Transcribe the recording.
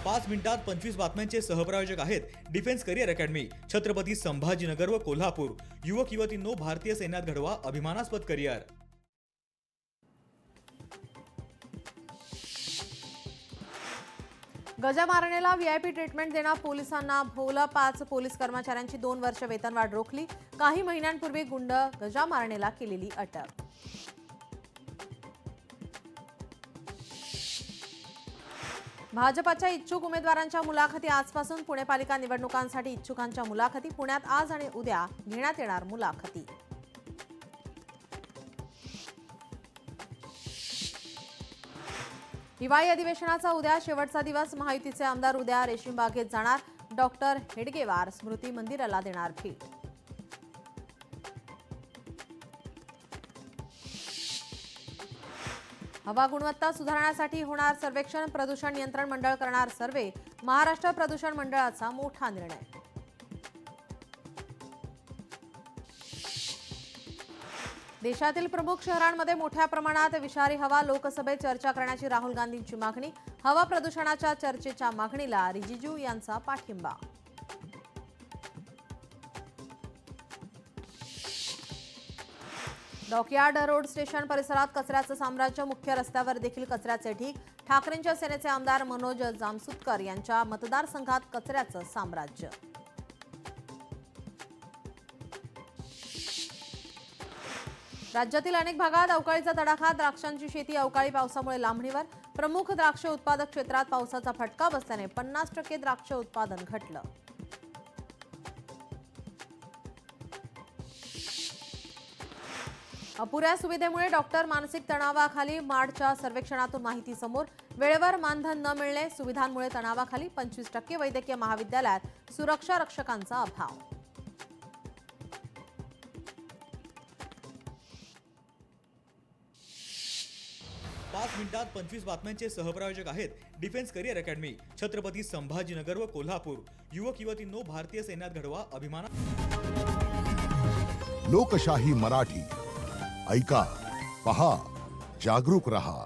5 मिनिटात 25 बातम्यांचे सहप्रायोजक आहेत defence career academy, Chhatrapati Sambhajinagar व कोल्हापूर। युवक युवतींनो, भारतीय सैन्यात घडवा अभिमानास्पद करिअर। गजा मारणेला व्हीआयपी ट्रीटमेंट देणार पोलिसांना भोवलं। 5 पोलीस कर्मचाऱ्यांची 2 वर्ष वेतनवाढ रोखली। काही महिन्यांपूर्वी गुंड गजा मारणेला केलेली अटक। भाजपच्या इच्छुक उमेदवारांच्या मुलाखती आजपासून। पुणे पालिका निवडणुकांसाठी इच्छुकांच्या मुलाखती पुण्यात आज आणि उद्या घेण्यात येणार मुलाखती। हिवाळी अधिवेशनाचा उद्या शेवटचा दिवस। महायुतीचे आमदार उद्या रेशीमबागेत जाणार। डॉक्टर हेडगेवार स्मृती मंदिराला देणार भेट। हवा गुणवत्ता सुधारण्यासाठी होणार सर्वेक्षण। प्रदूषण नियंत्रण मंडळ करणार सर्वे। महाराष्ट्र प्रदूषण मंडळाचा मोठा निर्णय। देशातील प्रमुख शहरांमध्ये मोठ्या प्रमाणात विषारी हवा। लोकसभेत चर्चा करण्याची राहुल गांधींची मागणी। हवा प्रदूषणाच्या चर्चेच्या मागणीला रिजिजू यांचा पाठिंबा। डॉकयार्ड रोड स्टेशन परिसरात कचऱ्याचं साम्राज्य। मुख्य रस्त्यावर देखील कचऱ्याचे ढीग। ठाकरेंच्या सेनेचे आमदार मनोज जामसुदकर यांच्या मतदारसंघात कचऱ्याचं साम्राज्य। राज्यातील अनेक भागात अवकाळीचा तडाखा। द्राक्षांची शेती अवकाळी पावसामुळे लांबणीवर। प्रमुख द्राक्ष उत्पादक क्षेत्रात पावसाचा फटका बसल्याने 50% द्राक्ष उत्पादन घटलं। अपुऱ्या सुविधेमुळे डॉक्टर मानसिक तणावाखाली। मार्चच्या सर्वेक्षणातून माहिती समोर। वेळेवर मानधन न मिळणे, सुविधांमुळे तणावाखाली। 25% वैद्यकीय महाविद्यालयात सुरक्षा रक्षकांचा अभाव। 5 मिनिटात 25 बातम्यांचे सहप्रायोजक आहेत defence career academy, Chhatrapati Sambhajinagar व कोल्हापूर। युवक युवतींनो, भारतीय सैन्यात घडवा अभिमान। लोकशाही मराठी ऐका, पहा, जागरूक रहा।